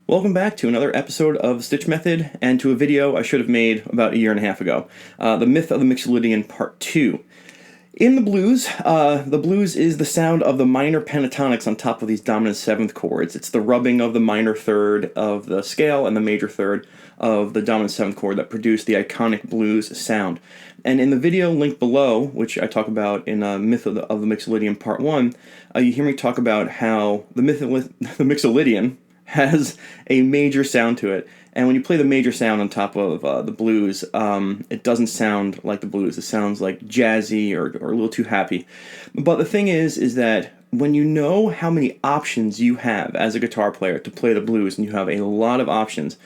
Welcome back to another episode of Stitch Method and to a video I should have made about a year and a half ago. The Myth of the Mixolydian Part 2. In the blues is the sound of the minor pentatonics on top of these dominant seventh chords. It's the rubbing of the minor third of the scale and the major third of the dominant seventh chord that produce the iconic blues sound. And in the video linked below, which I talk about in Myth of the Mixolydian Part 1, you hear me talk about how the Mixolydian has a major sound to it, and when you play the major sound on top of the blues, it doesn't sound like the blues. It sounds like jazzy or a little too happy. But the thing is that when you know how many options you have as a guitar player to play the blues, and you have a lot of options,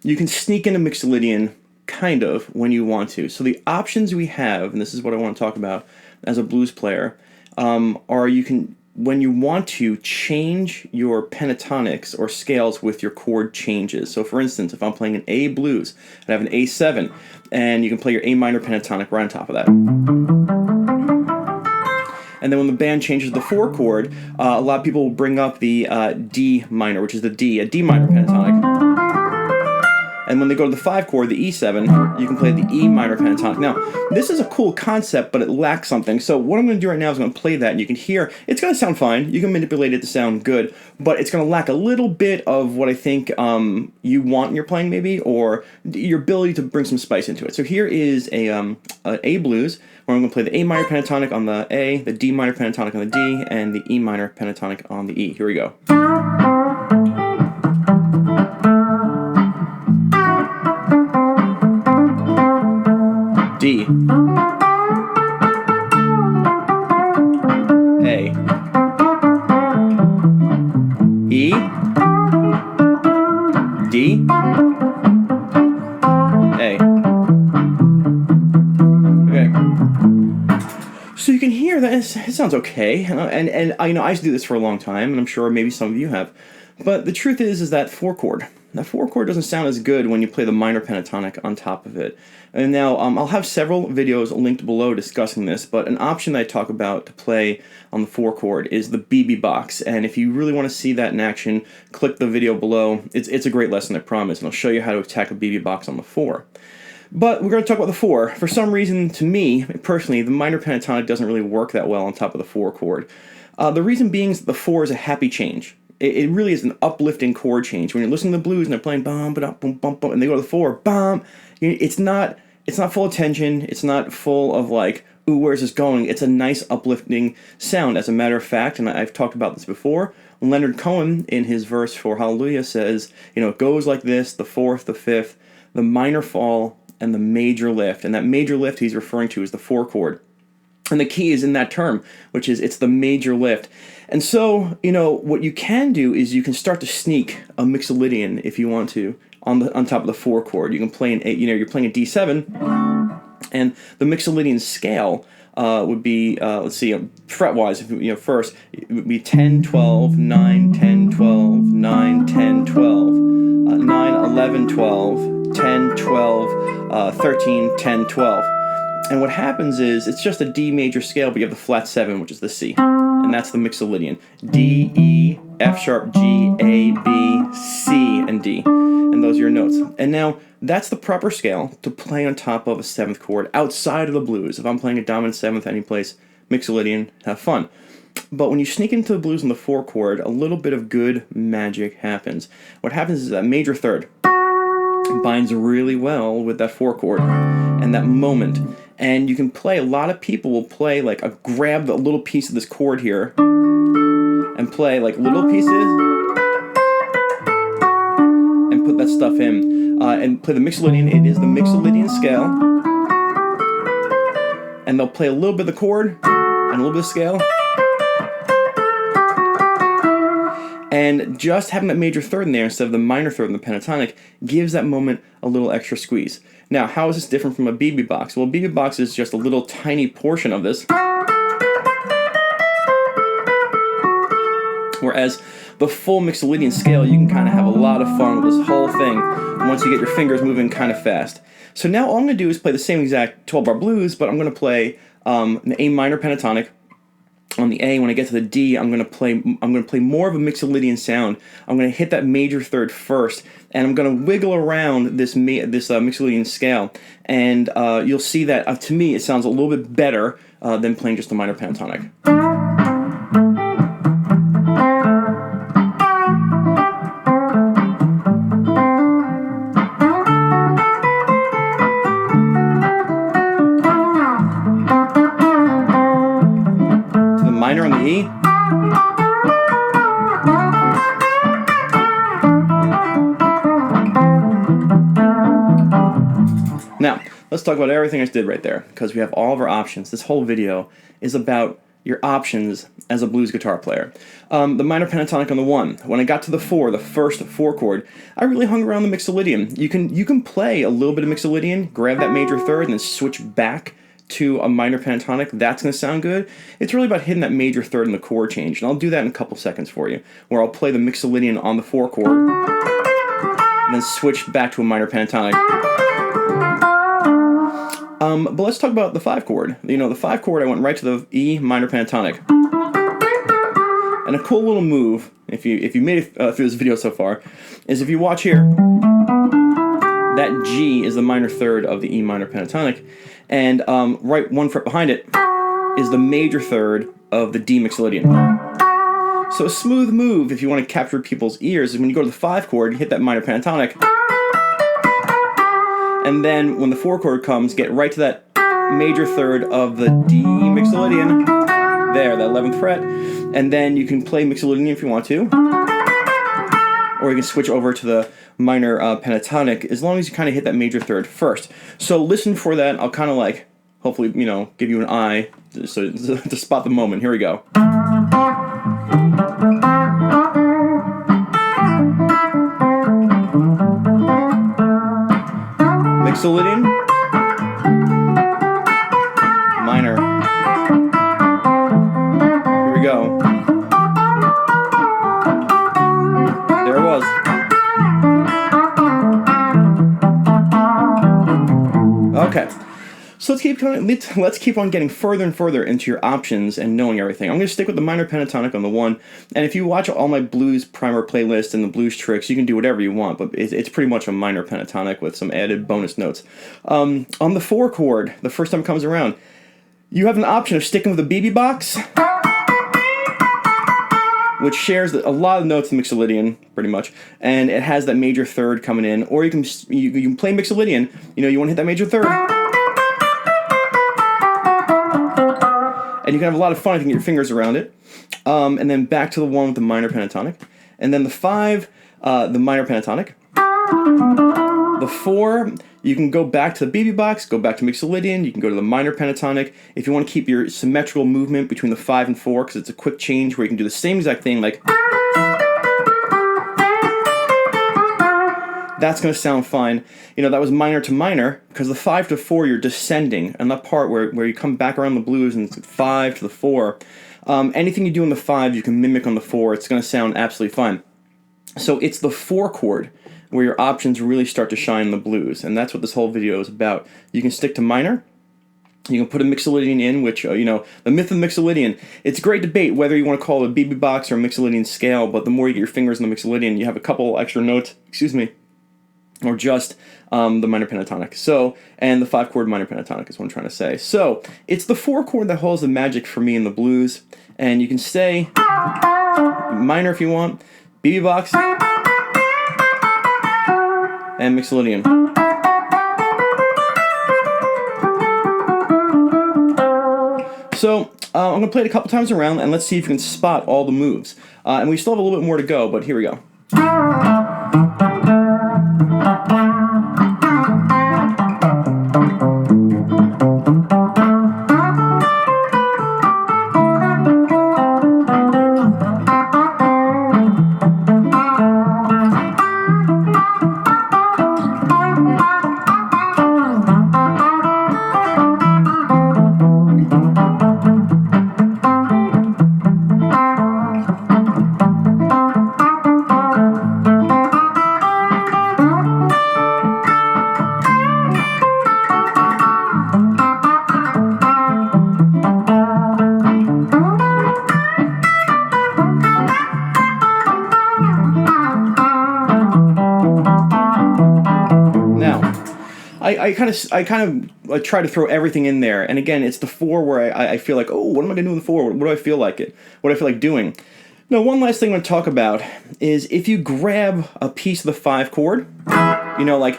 you can sneak into Mixolydian kind of when you want to. So the options we have, and this is what I want to talk about as a blues player, are you can, when you want to, change your pentatonics or scales with your chord changes. So for instance, if I'm playing an A blues, I have an A7, and you can play your A minor pentatonic right on top of that. And then when the band changes the 4 chord, a lot of people will bring up the D minor, which is a D minor pentatonic. And when they go to the 5 chord, the E7, you can play the E minor pentatonic. Now, this is a cool concept, but it lacks something. So what I'm going to do right now is I'm going to play that, and you can hear, it's going to sound fine. You can manipulate it to sound good, but it's going to lack a little bit of what I think you want in your playing, maybe, or your ability to bring some spice into it. So here is an A blues, where I'm going to play the A minor pentatonic on the A, the D minor pentatonic on the D, and the E minor pentatonic on the E. Here we go. D, A, E, D, A. Okay. So you can hear that it sounds okay, and I used to do this for a long time, and I'm sure maybe some of you have. But the truth is that 4 chord. That 4 chord doesn't sound as good when you play the minor pentatonic on top of it. And now I'll have several videos linked below discussing this, but an option that I talk about to play on the 4 chord is the BB box. And if you really want to see that in action, click the video below. It's a great lesson, I promise, and I'll show you how to attack a BB box on the 4. But we're going to talk about the 4. For some reason, to me, personally, the minor pentatonic doesn't really work that well on top of the 4 chord. The reason being is that the 4 is a happy change. It really is an uplifting chord change. When you're listening to the blues and they're playing bum ba bum bum bum, and they go to the 4, bum, it's not full of tension. It's not full of like, ooh, where's this going? It's a nice uplifting sound. As a matter of fact, and I've talked about this before, Leonard Cohen in his verse for Hallelujah says, it goes like this: the 4th, the 5th, the minor fall, and the major lift. And that major lift he's referring to is the 4 chord. And the key is in that term, which is it's the major lift. And so, what you can do is you can start to sneak a Mixolydian, if you want to, on top of the 4 chord. You can play you're playing a D7, and the Mixolydian scale would be, let's see, fret-wise, first, it would be 10, 12, 9, 10, 12, 9, 10, 12, 9, 11, 12, 10, 12, 13, 10, 12. And what happens is, it's just a D major scale, but you have the flat 7, which is the C. And that's the Mixolydian. D, E, F sharp, G, A, B, C, and D. And those are your notes. And now, that's the proper scale to play on top of a 7th chord outside of the blues. If I'm playing a dominant 7th anyplace, Mixolydian, have fun. But when you sneak into the blues on the 4 chord, a little bit of good magic happens. What happens is that major third binds really well with that 4 chord and that moment. And you can play, a lot of people will play grab a little piece of this chord here and play like little pieces and put that stuff in and play the Mixolydian. It is the Mixolydian scale, and they'll play a little bit of the chord and a little bit of scale. And just having that major third in there instead of the minor third in the pentatonic gives that moment a little extra squeeze. Now, how is this different from a BB box? Well, a BB box is just a little tiny portion of this, whereas the full Mixolydian scale, you can kind of have a lot of fun with this whole thing once you get your fingers moving kind of fast. So now all I'm going to do is play the same exact 12-bar blues, but I'm going to play an A minor pentatonic On the A, when I get to the D, I'm going to play more of a Mixolydian sound. I'm going to hit that major third first, and I'm going to wiggle around this Mixolydian scale, and you'll see that to me it sounds a little bit better than playing just a minor pentatonic. Minor on the E. Now, let's talk about everything I just did right there, because we have all of our options. This whole video is about your options as a blues guitar player. The minor pentatonic on the 1. When I got to the 4, the first 4 chord, I really hung around the Mixolydian. You can play a little bit of Mixolydian, grab that major third, and then switch back to a minor pentatonic. That's going to sound good. It's really about hitting that major third in the chord change, and I'll do that in a couple seconds for you, where I'll play the Mixolydian on the 4 chord, and then switch back to a minor pentatonic. But let's talk about the 5 chord. The 5 chord, I went right to the E minor pentatonic. And a cool little move, if you made it through this video so far, is if you watch here, that G is the minor third of the E minor pentatonic, and right 1 fret behind it is the major third of the D Mixolydian. So a smooth move, if you want to capture people's ears, is when you go to the 5 chord, you hit that minor pentatonic, and then when the 4 chord comes, get right to that major third of the D Mixolydian, there, that 11th fret, and then you can play Mixolydian if you want to, or you can switch over to the minor pentatonic, as long as you kind of hit that major third first. So listen for that. I'll kind of like, hopefully, give you an eye to spot the moment. Here we go. Mixolydian, minor. Here we go. There it was. Okay, so let's keep on getting further and further into your options and knowing everything. I'm going to stick with the minor pentatonic on the 1, and if you watch all my blues primer playlist and the blues tricks, you can do whatever you want, but it's pretty much a minor pentatonic with some added bonus notes. On the 4 chord, the first time it comes around, you have an option of sticking with the BB box, which shares a lot of notes in Mixolydian, pretty much, and it has that major third coming in, or you can play Mixolydian, you want to hit that major third, and you can have a lot of fun if you can get your fingers around it, and then back to the 1 with the minor pentatonic, and then the 5, the minor pentatonic, the 4, you can go back to the BB box, go back to Mixolydian, you can go to the minor pentatonic. If you want to keep your symmetrical movement between the 5 and 4, because it's a quick change where you can do the same exact thing, like, that's going to sound fine. That was minor to minor, because the 5 to 4, you're descending, and that part where you come back around the blues and it's 5 to the 4, anything you do in the 5, you can mimic on the 4, it's going to sound absolutely fine. So it's the 4 chord where your options really start to shine in the blues, and that's what this whole video is about. You can stick to minor, you can put a Mixolydian in, which, the myth of Mixolydian, it's a great debate whether you want to call it a BB box or a Mixolydian scale, but the more you get your fingers in the Mixolydian, you have a couple extra notes, or just the minor pentatonic. So, and the 5 chord minor pentatonic is what I'm trying to say. So, it's the 4 chord that holds the magic for me in the blues, and you can stay minor if you want, BB box, and Mixolydian. So, I'm going to play it a couple times around, and let's see if you can spot all the moves. And we still have a little bit more to go, but here we go. I kind of try to throw everything in there. And again, it's the 4 where I feel like, oh, what am I going to do in the 4? What do I feel like it? What do I feel like doing? Now, one last thing I want to talk about is if you grab a piece of the 5 chord, you know, like,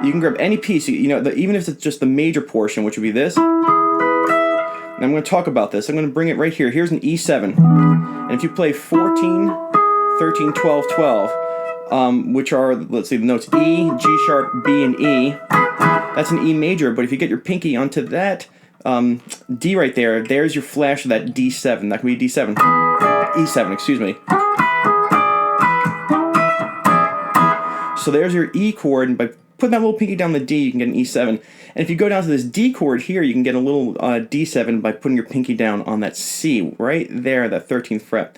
you can grab any piece, you know, even if it's just the major portion, which would be this. And I'm going to talk about this. I'm going to bring it right here. Here's an E7. And if you play 14, 13, 12, 12, which are, let's see, the notes E, G sharp, B, and E, that's an E major. But if you get your pinky onto that D right there, there's your flash of that D7. That can be D7. E7, excuse me. So there's your E chord, and by putting that little pinky down the D, you can get an E7. And if you go down to this D chord here, you can get a little D7 by putting your pinky down on that C, right there, that 13th fret.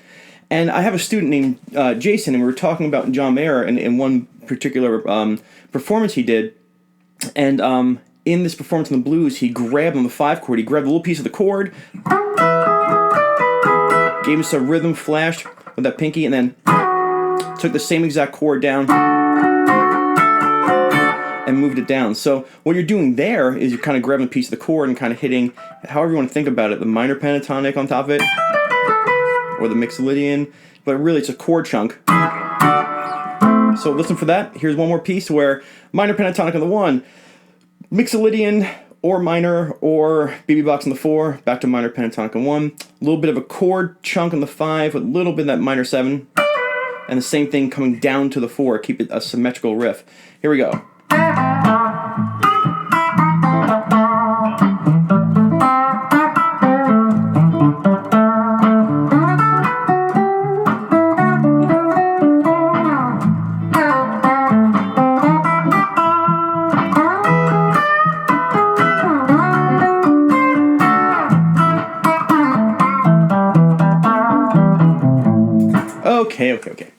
And I have a student named Jason, and we were talking about John Mayer in one particular performance he did. And in this performance in the blues, he grabbed on the 5 chord, he grabbed a little piece of the chord, gave us a rhythm flash with that pinky, and then took the same exact chord down and moved it down. So what you're doing there is you're kind of grabbing a piece of the chord and kind of hitting, however you want to think about it, the minor pentatonic on top of it, or the Mixolydian, but really it's a chord chunk. So listen for that. Here's one more piece where minor pentatonic on the 1, Mixolydian or minor, or BB box on the 4, back to minor pentatonic on 1, a little bit of a chord chunk on the 5, with a little bit of that minor 7, and the same thing coming down to the 4, keep it a symmetrical riff. Here we go. Okay.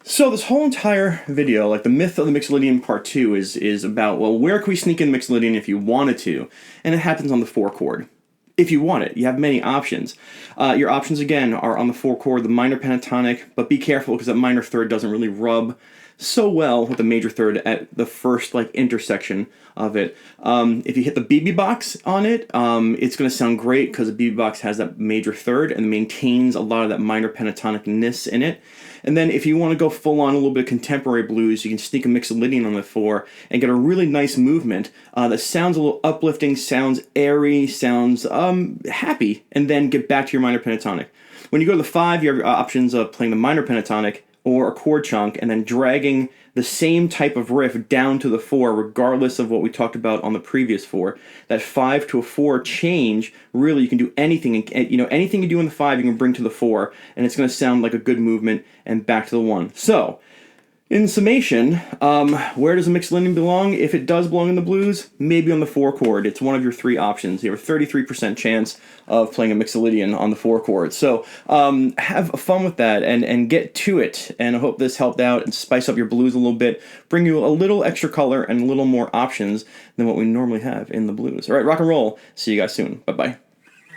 So this whole entire video, like the myth of the Mixolydian part 2, is about, well, where can we sneak in Mixolydian if you wanted to? And it happens on the 4 chord. If you want it, you have many options. Your options, again, are on the 4 chord, the minor pentatonic, but be careful because that minor third doesn't really rub so well with the major third at the first intersection of it. If you hit the BB box on it, it's going to sound great because the BB box has that major third and maintains a lot of that minor pentatonicness in it. And then if you want to go full on a little bit of contemporary blues, you can sneak a Mixolydian on the 4 and get a really nice movement that sounds a little uplifting, sounds airy, sounds happy, and then get back to your minor pentatonic. When you go to the 5, you have options of playing the minor pentatonic or a chord chunk, and then dragging the same type of riff down to the 4, regardless of what we talked about on the previous 4. That 5 to a 4 change, really, you can do anything. Anything you do in the 5, you can bring to the 4, and it's going to sound like a good movement, and back to the 1. So, in summation, where does a Mixolydian belong? If it does belong in the blues, maybe on the 4 chord. It's one of your 3 options. You have a 33% chance of playing a Mixolydian on the 4 chord. So have fun with that and get to it. And I hope this helped out and spice up your blues a little bit, bring you a little extra color and a little more options than what we normally have in the blues. All right, rock and roll. See you guys soon. Bye-bye.